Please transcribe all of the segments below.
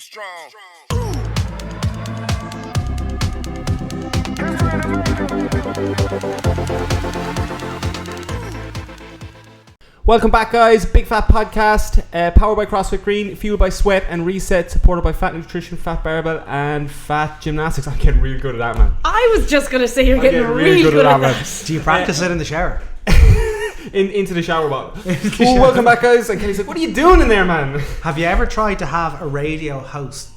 it strong. Welcome back, guys. Big Phat podcast, powered by CrossFit Green, fueled by sweat and reset, supported by Phat Nutrition, Phat Barbell, and Phat Gymnastics. I'm getting really good at that, man. I was just going to say you're getting really good at that. Do you practice it in the shower? Into the shower bottle. Welcome back, guys. And Kenny's like, what are you doing in there, man? Have you ever tried to have a radio host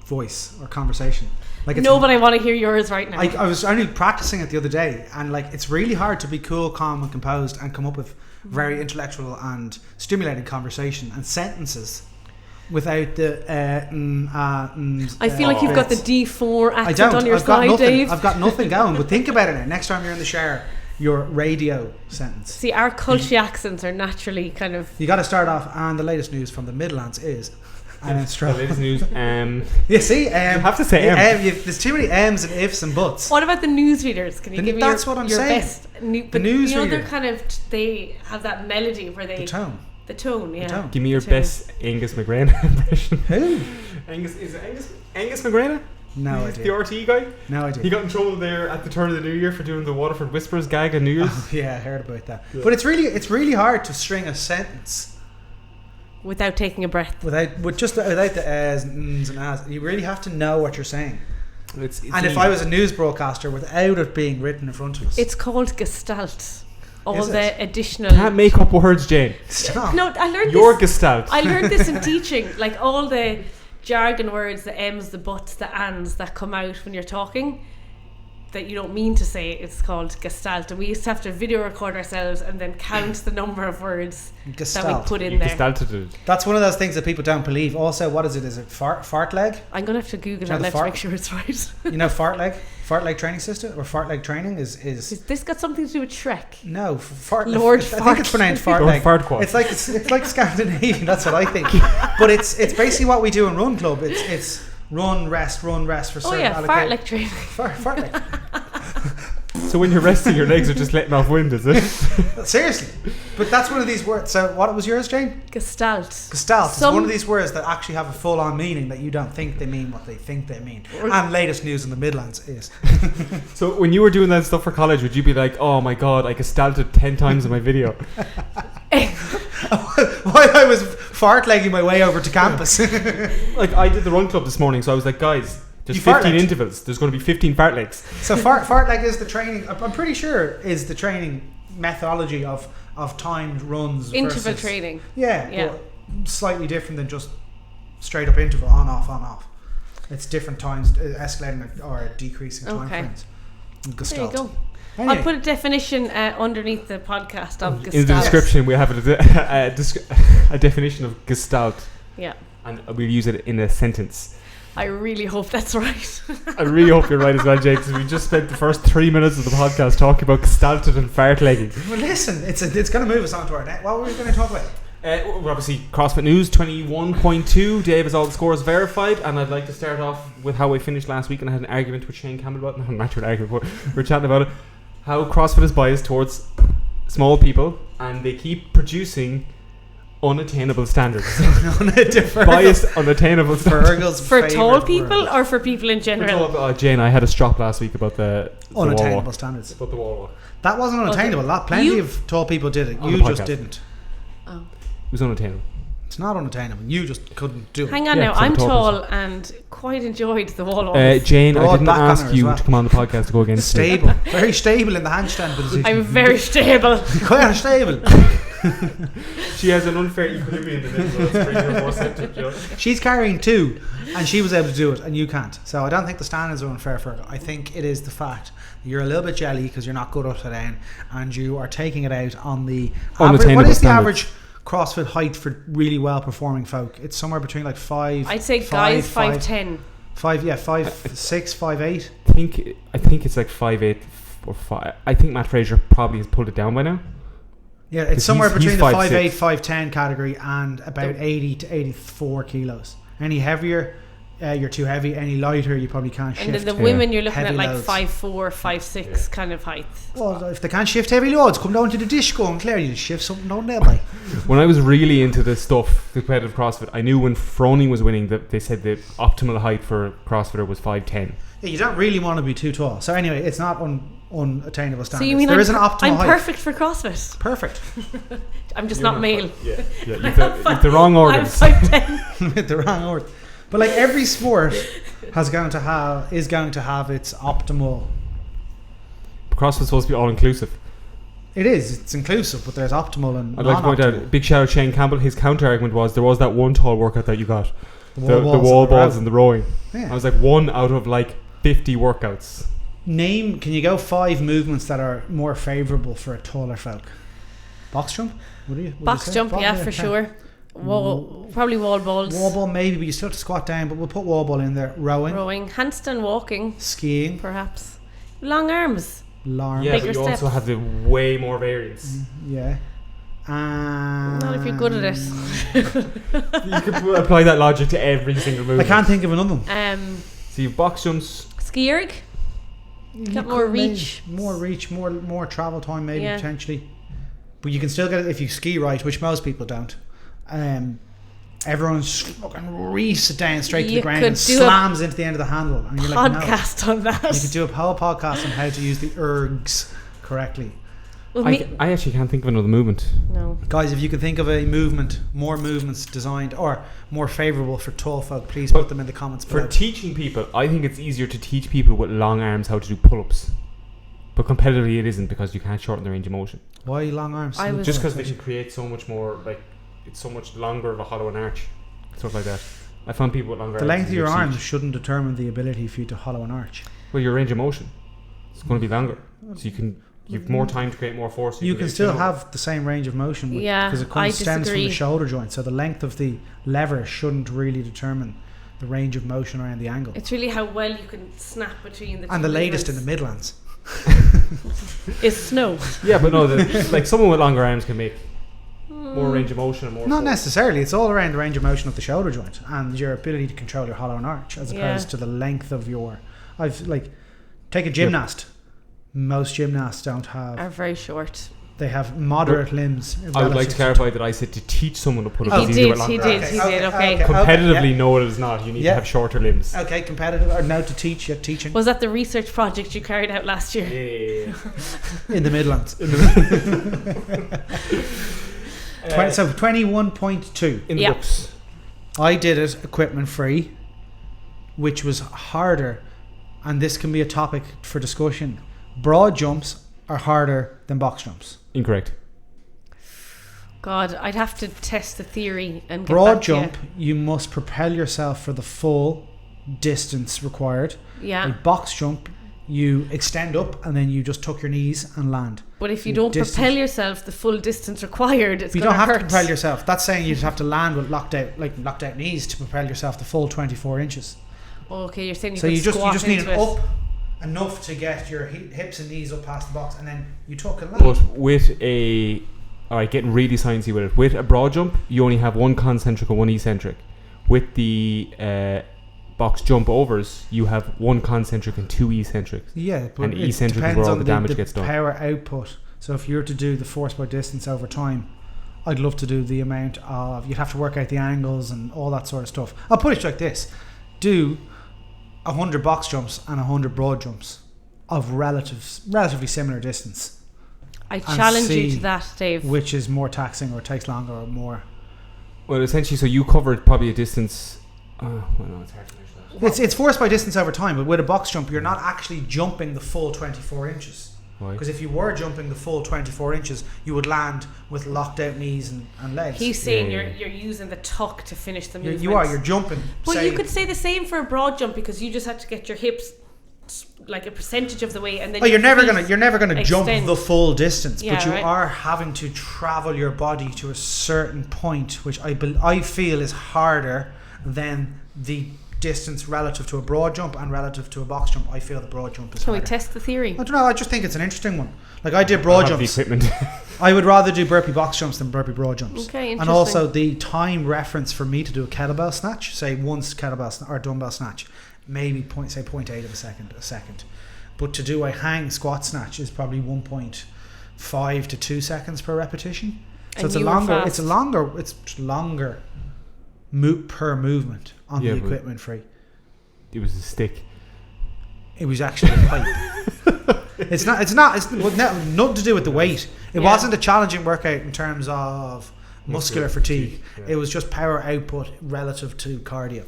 voice or conversation? Like No, but I want to hear yours right now. I was only practicing it the other day, and like it's really hard to be cool, calm, and composed and come up with very intellectual and stimulating conversation and sentences without the I feel like you've got the D4 accent on your I've got slide, nothing. Dave. I've got nothing going. But think about it now. Next time you're in the shower, your radio sentence. See, our culture accents are naturally kind of... You got to start off, and the latest news from the Midlands is... And then The latest news. You see, you have to say there's too many M's and ifs and buts. What about the newsreaders? Can you give me that's your, what I'm your saying. best... The but you know, newsreader. they're kind of... They have that melody where they... The tone. The tone, yeah. The tone. Give me your The tone. best Angus McGraina impression. Who? Is it Angus McGraina? No He's idea. the RTE guy? No idea. He got in trouble there at the turn of the new year for doing the Waterford Whispers gag on New Year's. Oh, yeah, I heard about that. Yeah. But it's really hard to string a sentence Without taking a breath. without the as and ns and as. You really have to know what you're saying. It's And if I was a news broadcaster, without it being written in front of us, It's called Gestalt. All Is the it? additional... Can't make up words, Jane. stop. No, I learned Your this... Gestalt. I learned this in teaching, like all the jargon words, the M's, the buts, the ands that come out when you're talking that you don't mean to say, it's called Gestalt. And we used to have to video record ourselves and then count the number of words that we Gestalt. put in You there. gestalted it. That's one of those things that people don't believe. Also, what is it? Is it fart leg? I'm going to have to Google know it the now to fart- make sure it's right. You know, fart leg training system or fart leg training is Has this got something to do with Shrek? no fart. Lord I think Fart. it's pronounced fart Lord leg. Farquaad. It's like Scandinavian. That's what I think. But it's basically what we do in Run Club. It's run rest for Oh certain yeah, fart allocated- like training. fart leg. So when you're resting, your legs are just letting off wind, is it? Seriously, but that's one of these words. So what was yours, Jane? Gestalt. Gestalt is Some- one of these words that actually have a full-on meaning that you don't think they mean what they think they mean. Or- And latest news in the Midlands is So when you were doing that stuff for college, would you be like, oh my god, I gestalted 10 times in my video? while I was fart-legging my way over to campus. Like, I did the run club this morning, so I was like, guys, there's You fart 15 legged? intervals. There's going to be 15 fart legs. So fart leg is the training. I'm pretty sure is the training methodology of timed runs. Interval versus, training. Yeah, Yeah. but slightly different than just straight up interval on off. It's different times, escalating or decreasing time Okay. frames. There you Gestalt. go. Anyway, I'll put a definition underneath the podcast of Gestalt. In the description, we have a definition of gestalt, Yeah. and we'll use it in a sentence. I really hope that's right. I really hope you're right as well, Jake, because we just spent the first 3 minutes of the podcast talking about gestalted and fart legging. well, listen, it's going to move us on to our net. What were we going to talk about? Well, obviously, CrossFit News 21.2. Dave has all the scores verified, and I'd like to start off with how I finished last week, and I had an argument with Shane Campbell about it. No, not an argument, but we were chatting about it. How CrossFit is biased towards small people, and they keep producing unattainable standards. Biased, unattainable standards. Fergal's For favourite tall people word. or for people in general? Jane, I had a strop last week about the wall Unattainable walk. standards. About the wall walk. That wasn't unattainable. Okay. Plenty You- of tall people did it. On You the just podcast. didn't. Oh. It was unattainable. It's not unattainable. You just couldn't do it. Hang on Yeah, now, 'cause I'm I'm a tall tall and quite enjoyed the wall walk. Jane, I Broad didn't back on ask her as you well. to come on the podcast to go against me. Stable. Very stable in the handstand position. I'm very stable. Quite stable. She has an unfair equilibrium in the middle. That's pretty more centered, Joe. She's carrying 2 and she was able to do it and you can't. So I don't think the standards are unfair for her. I think it is the fact that you're a little bit jelly because you're not good up to down and you are taking it out on the average. Unattainable What is the standards. average CrossFit height for really well performing folk? It's somewhere between like 5. I'd say guys 5'10". 5'6", 5'8". I think it's like 5'8" or 5. I think Matt Fraser probably has pulled it down by now. Yeah, it's 'Cause somewhere he's between the 5'6". 5'8", 5'10" category and about 80 to 84 kilos. Any heavier, you're too heavy. Any lighter, you probably can't shift. And then the women, you're looking heavy at like loads. 5'4", 5'6" kind of height. Well, if they can't shift heavy loads, come down to the disco and Claire, you shift something down there, boy. When I was really into this stuff, the competitive CrossFit, I knew when Froning was winning that they said the optimal height for a CrossFitter was 5'10". Yeah, you don't really want to be too tall. So anyway, it's not unattainable standards. So you mean there is an optimal I'm height. perfect for CrossFit? Perfect. I'm just not male. Yeah, you've the wrong organs. I'm 5'10". With the wrong word. But like every sport is going to have its optimal. CrossFit's supposed to be all inclusive. It's inclusive, but there's optimal and I'd like to point out, big shout out Shane Campbell. His counter argument was there was that one tall workout that you got, the wall balls and the rowing. Yeah. I was like, one out of like 50 workouts. Can you go 5 movements that are more favourable for a taller folk? Box jump? Box jump, yeah, for sure. Probably wall balls. Wall ball maybe, but you still have to squat down, but we'll put wall ball in there. Rowing. Handstand walking. Skiing. Perhaps. Long arms. Yeah, Bigger but you also steps. have the way more variance. Yeah. Not if you're good at it. You could apply that logic to every single move. I can't think of another one. So you've box jumps. Ski erg. Got more reach. More travel time maybe, Yeah. potentially. But you can still get it if you ski right, which most people don't. Everyone's fucking reefs it down straight to the You ground could and do slams into the end of the handle. And you're like, no. Podcast on that. You could do a whole podcast on how to use the ergs correctly. Well, I actually can't think of another movement. no. Guys, if you can think of more movements designed or more favourable for tall folk, please put them in the comments below. For teaching people, I think it's easier to teach people with long arms how to do pull-ups. But competitively it isn't, because you can't shorten the range of motion. Why long arms? Just because they can create so much more, like, it's so much longer of a hollow and arch. Stuff like that. I found people with longer The arms length of easier your to arms teach. shouldn't determine the ability for you to hollow an arch. Well, your range of motion, it's going to be longer. So you've more time to create more force. You can still have the same range of motion Yeah, because it I stems from disagree. the shoulder joint. So the length of the lever shouldn't really determine the range of motion around the angle. It's really how well you can snap between the two And the latest in the movements. Midlands. is snow. Yeah, but no, like someone with longer arms can make more range of motion and more Not force. necessarily. It's all around the range of motion of the shoulder joint and your ability to control your hollow and arch, as Yeah. opposed to the length of your. Take a gymnast. Most gymnasts don't have. Are very short. They have moderate limbs. I would like to clarify that I said to teach someone to put up He easier did, with longer he arms. did, he did, okay. Competitively, yeah. no, it is not. You need to have shorter limbs. Okay, competitive or now to teach. You're teaching Was that the research project you carried out last year? Yeah. in the Midlands. 21.2 in the Yeah. books. I did it equipment free, which was harder, and this can be a topic for discussion. Broad jumps are harder than box jumps. Incorrect. God, I'd have to test the theory and get Broad back to you. jump, you must propel yourself for the full distance required. Yeah. A box jump, you extend up and then you just tuck your knees and land. But if you don't propel yourself the full distance required, it's You going don't to have hurt. to propel yourself. That's saying you'd have to land with locked out knees to propel yourself the full 24 inches. Okay, you're saying you So could you just squat need into it it. up enough to get your hips and knees up past the box, and then you tuck and land. But with getting really sciencey with it. With a broad jump, you only have one concentric and one eccentric. With the box jump overs, you have one concentric and two eccentrics. Yeah, but And it eccentric is depends where all on the damage gets done. power output. So if you were to do the force by distance over time, I'd love to do the amount of. You'd have to work out the angles and all that sort of stuff. I'll put it like this: do 100 box jumps and 100 broad jumps of relatively similar distance. I challenge you see to that, Dave. Which is more taxing, or takes longer, or more. Well, essentially, so you covered probably a distance. Well, no, it's hard to measure that. It's force by distance over time, but with a box jump, you're not actually jumping the full 24 inches. Why? Because if you were jumping the full 24 inches, you would land with locked out knees and legs. He's saying Yeah. you're using the tuck to finish the You're- movement. you're jumping. But say, you could say the same for a broad jump, because you just have to get your hips like a percentage of the way, and then you're never feet gonna jump extend. the full distance, Yeah, but you right. are having to travel your body to a certain point, which I feel is harder than the distance relative to a broad jump and relative to a box jump, I feel the broad jump is Can we harder. test the theory? I don't know. I just think it's an interesting one. Like I did broad I'll have jumps. the equipment. I would rather do burpee box jumps than burpee broad jumps. Okay, interesting. And also the time reference for me to do a kettlebell snatch, say once kettlebell or dumbbell snatch, maybe 0.8 of a second. But to do a hang squat snatch is probably 1.5 to 2 seconds per repetition. So And it's a you were longer. fast. It's longer per movement on Yeah, the but- equipment free. It was a stick. It was actually a pipe. It's nothing to do with the weight. It Yeah. wasn't a challenging workout in terms of muscular fatigue. Yeah. It was just power output relative to cardio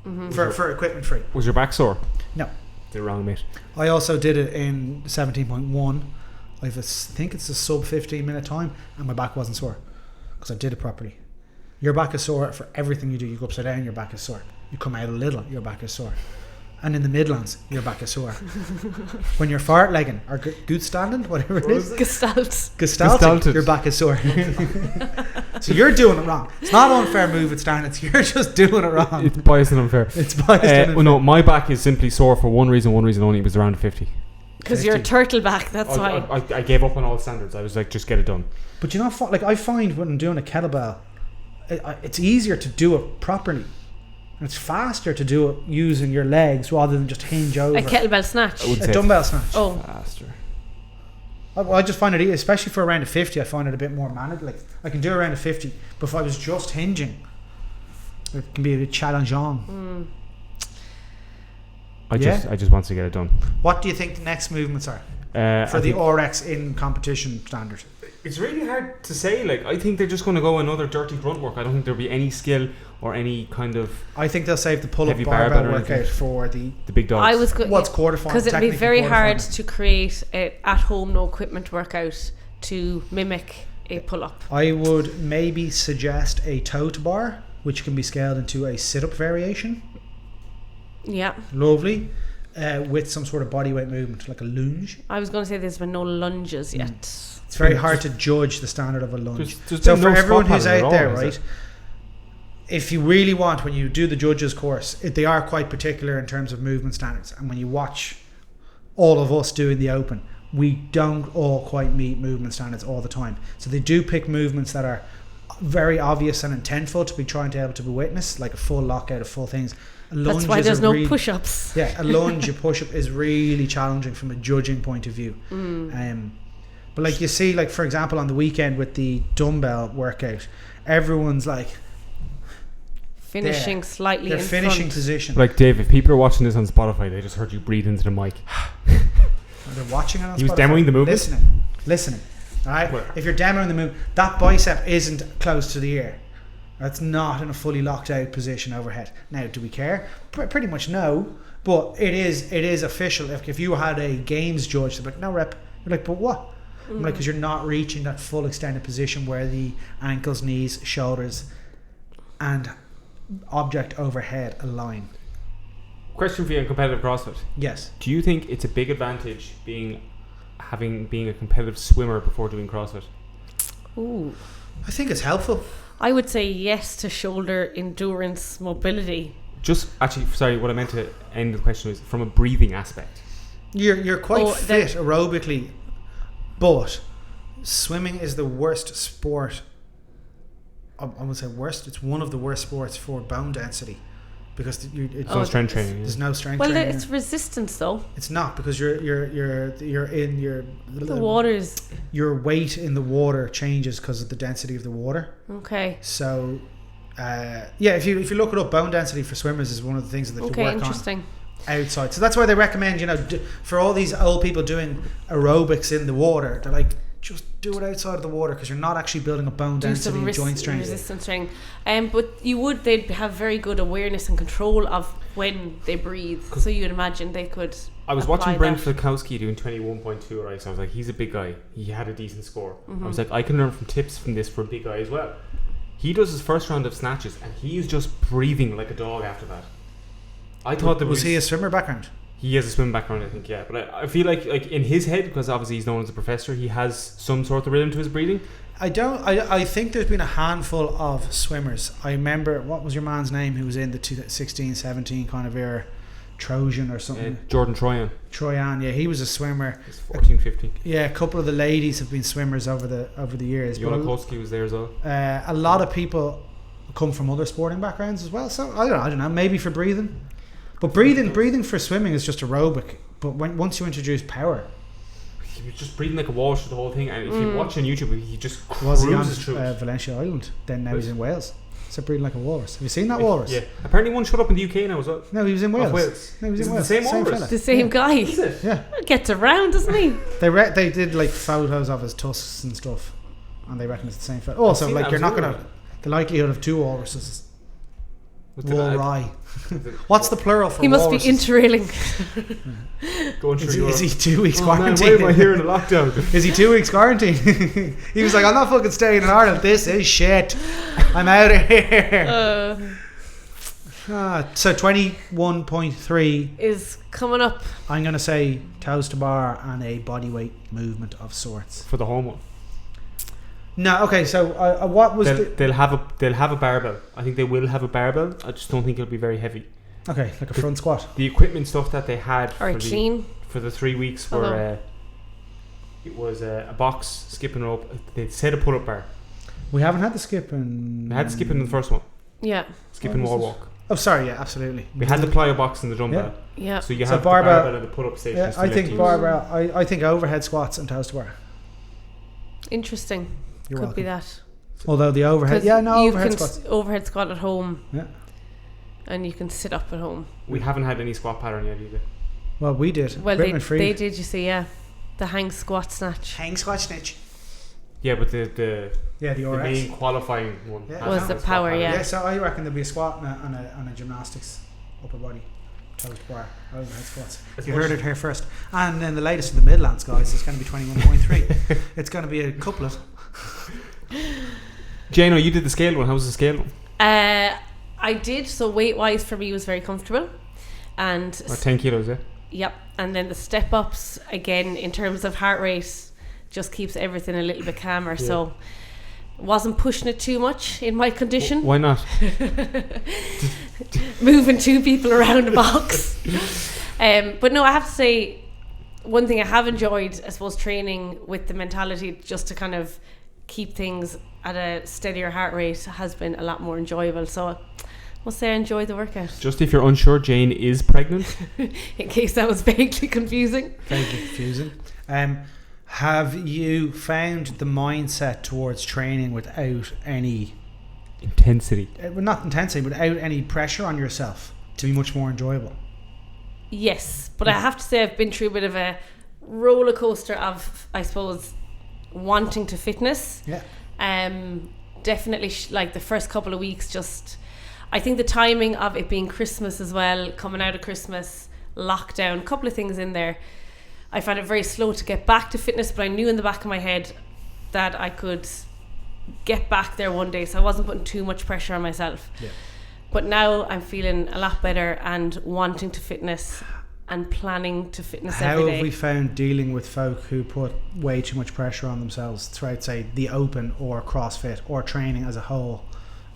Mm-hmm. for equipment free. Was your back sore? No. Did it wrong, mate. I also did it in 17.1. I think it's a sub 15 minute time, and my back wasn't sore because I did it properly. Your back is sore for everything you do. You go upside down, your back is sore. You come out a little, your back is sore. And in the Midlands, your back is sore. When you're fart legging or good standing, whatever it is, Gestalt. gestalting, your back is sore. So you're doing it wrong. It's not unfair move it's down. It's you're just doing it wrong. It's biased and unfair. It's biased. and Well, no, my back is simply sore for one reason only. It was around 50. Because you're a turtle back, that's why. I gave up on all standards. I was like, just get it done. But you know, like I find when I'm doing a kettlebell, it's easier to do it properly. And it's faster to do it using your legs rather than just hinge over. A kettlebell snatch. I would A say dumbbell snatch. Oh, faster. I just find it, especially for around a 50, I find it a bit more manageable. Like I can do around a 50, but if I was just hinging, it can be a bit challenging. I just want to get it done. What do you think the next movements are for I the think RX in competition standard? it's really hard to say. Like, I think they're just going to go another dirty grunt work. I don't think there'll be any skill or any kind of I think they'll save the pull-up Heavy barbell barbell or workout anything. for the big dogs. I was good. what's quarterfinal. Because it'd be technically very hard quarterfinal. to create a at-home no equipment workout to mimic a pull-up. I would maybe suggest a tote bar, which can be scaled into a sit-up variation. Yeah. Lovely. With some sort of bodyweight movement, like a lunge. I was going to say there's been no lunges yet. It's very hard to judge the standard of a lunge. There's So been for no everyone squat who's pattern at out all, there, is right, if you really want, when you do the judges course, they are quite particular in terms of movement standards. And when you watch all of us doing the open, we don't all quite meet movement standards all the time. So they do pick movements that are very obvious and intentful to be trying to able to be witnessed, like a full lockout of full things. A lunge That's why is there's a no really- push-ups. Yeah, a lunge, a push-up is really challenging from a judging point of view. But like you see, like for example, on the weekend with the dumbbell workout, everyone's like Finishing slightly their in finishing front. position. Like, Dave, if people are watching this on Spotify, they just heard you breathe into the mic. They're watching it on He was Spotify. demoing the movement? Listening. All right. Where? If you're demoing the move, that bicep isn't close to the ear. That's not in a fully locked out position overhead. Now, do we care? Pretty much no. But it is official. If you had a games judge, they're like, no rep. You're like, but what? I'm like, because you're not reaching that full extended position where the ankles, knees, shoulders, and object overhead align. Question for you on competitive CrossFit. Yes. Do you think it's a big advantage being a competitive swimmer before doing CrossFit? Ooh. I think it's helpful. I would say yes to shoulder endurance mobility. Just actually, sorry, what I meant to end the question was from a breathing aspect. You're quite Oh, fit aerobically, but swimming is the worst sport. I would say worst. It's one of the worst sports for bone density because it's No strength training. there's no strength Well, training. it's resistance though. It's not because you're in your The water's your weight in the water changes because of the density of the water. okay. So, if you look it up, bone density for swimmers is one of the things that you Okay, work interesting. on outside. So that's why they recommend, for all these old people doing aerobics in the water, they're like, just do it outside of the water because you're not actually building up bone Do density some and joint strength. resistance training. But they'd have very good awareness and control of when they breathe. So you'd imagine they could. I was apply watching Brent that. Fikowski doing 21.2, right? So I was like, he's a big guy. He had a decent score. Mm-hmm. I was like, I can learn from tips from this for a big guy as well. He does his first round of snatches and he is just breathing like a dog after that. I thought there Was he a swimmer background? He has a swim background, I think, yeah. But I feel like in his head, because obviously he's known as a professor, he has some sort of rhythm to his breathing. I think there's been a handful of swimmers. I remember, what was your man's name who was in the 2016-17 kind of era? Trojan or something. Jordan Troyan. Troyan, yeah, he was a swimmer. He's 14, 15. Yeah, a couple of the ladies have been swimmers over the years. Joanna Koski was there as well. A lot of people come from other sporting backgrounds as well. So I don't know, maybe for breathing. But breathing for swimming is just aerobic. But once you introduce power, he was just breathing like a walrus through the whole thing. And if you watch on YouTube, he just was cruises he through. Valencia Island. Then now he's in Wales. So breathing like a walrus. Have you seen that walrus? Yeah. Apparently one shut up in the UK now as well. No, he was in Wales. Wales. No, he was Is in it Wales. the same walrus? fella. The same guy. Is it? Yeah. Gets around, doesn't he? They did like photos of his tusks and stuff, and they reckon it's the same fella. Also, seen like that you're not as well. gonna the likelihood of two walruses. Was the- Walrus. What's the plural for He must walruses? be interrailing. Going through Is Europe. he 2 weeks Oh man, quarantine? why am I here in a lockdown? Is he 2 weeks quarantine? He was like, I'm not fucking staying in Ireland. This is shit. I'm out of here. So 21.3 Is coming up. I'm going to say toes to bar and a bodyweight movement of sorts. For the home one. No, okay, so what was They'll have a barbell. I think they will have a barbell. I just don't think it'll be very heavy. okay, like a front squat. The equipment stuff that they had Or clean. for the 3 weeks were it was a box, skipping rope. They said a pull-up bar. We haven't had the skipping. They had skipping in the first one. Yeah. Skipping wall walk. Oh, sorry, yeah, absolutely. We had the plyo box and the dumbbell. Yeah. So you So have barbell- the barbell and the pull-up station. Yeah, I think barbell. I think overhead squats and toes to bar. Interesting. You're Could be welcome. that. Although the overhead, 'Cause yeah, no you overhead can squats. overhead squat at home. Yeah. And you can sit up at home. We haven't had any squat pattern yet either. Well, we did. Well, Britain free. they did, you see, yeah. The hang squat snatch. Hang squat snitch. Yeah, but the Yeah, the RX. main qualifying one Yeah. has Was no the squat power, pattern. yeah. Yeah, so I reckon there'll be a squat and a gymnastics upper body. Toes to bar, overhead squats. You heard it here first. And then the latest in the Midlands, guys, is going to be 21.3. It's going to be a couplet. Jayne, you did the scale one. How was the scale one? I did, so weight wise for me was very comfortable. And 10 kilos, yeah? yep, and then the step ups again in terms of heart rate just keeps everything a little bit calmer. Yeah. So wasn't pushing it too much in my condition. Why not? Moving two people around a box. But no, I have to say, one thing I have enjoyed, I suppose, training with the mentality just to kind of keep things at a steadier heart rate has been a lot more enjoyable. So I must say I enjoy the workout. Just if you're unsure, Jayne is pregnant. In case that was vaguely confusing. Very confusing. Have you found the mindset towards training without any Intensity. well, not intensity, but without any pressure on yourself to be much more enjoyable? Yes, but I have to say I've been through a bit of a roller coaster of, I suppose, wanting to fitness. Yeah. Definitely like the first couple of weeks, just I think the timing of it being Christmas as well, coming out of Christmas, lockdown, a couple of things in there, I found it very slow to get back to fitness, but I knew in the back of my head that I could get back there one day, so I wasn't putting too much pressure on myself. Yeah. But now I'm feeling a lot better and wanting to fitness and planning to fitness How every day. have we found dealing with folk who put way too much pressure on themselves throughout, say, the open or CrossFit or training as a whole,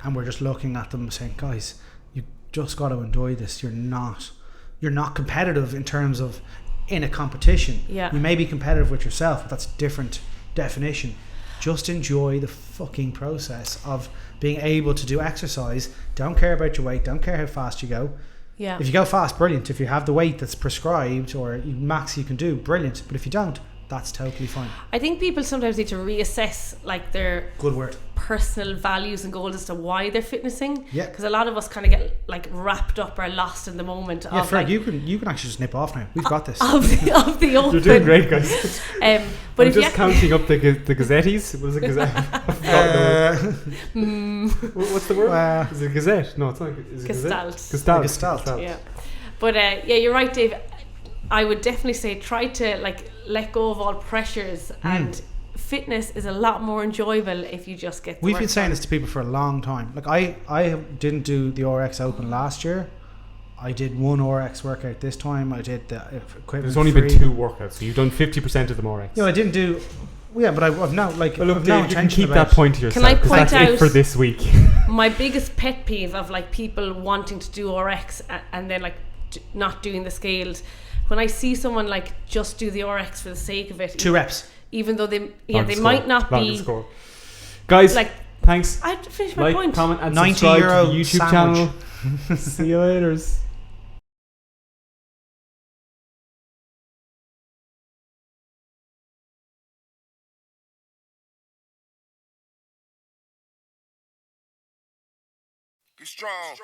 and we're just looking at them saying, guys, you just got to enjoy this. You're not competitive in terms of in a competition. Yeah. You may be competitive with yourself, but that's a different definition. Just enjoy the fucking process of being able to do exercise. Don't care about your weight. Don't care how fast you go. Yeah. If you go fast, brilliant. If you have the weight that's prescribed or max you can do, brilliant. But if you don't, that's totally fine. I think people sometimes need to reassess like their Good word. personal values and goals as to why they're fitnessing. Yeah. Because a lot of us kind of get like wrapped up or lost in the moment Yeah, of Ferg, like you can actually just nip off now. We've got this. of the open. You're doing great, guys. But I'm if you just counting up the gazettis. What is a gazette? I've forgotten the word. What's the word? Is it gazette? No, it's not. Is it Gestalt. Gestalt. Yeah. But yeah, you're right, Dave. I would definitely say try to like let go of all pressures, and fitness is a lot more enjoyable if you just get the We've work been saying done. this to people for a long time. Like I didn't do the RX Open last year I did one RX workout this time. I did the equipment. There's only been 2 workouts, so you've done 50% of them RX. I didn't do. Yeah, but I've now like. Well, look, I've now Dave, you can intention keep about that point to yourself. Can I 'cause point that's it out for this week? my biggest pet peeve of like people wanting to do RX and then like not doing the scales. When I see someone like just do the RX for the sake of it, 2 reps. even though they Longest might not score. be Longest score. Guys, like. thanks. I finished my point. Comment, and 90 subscribe euro to the YouTube sandwich. channel. See you later. Get strong.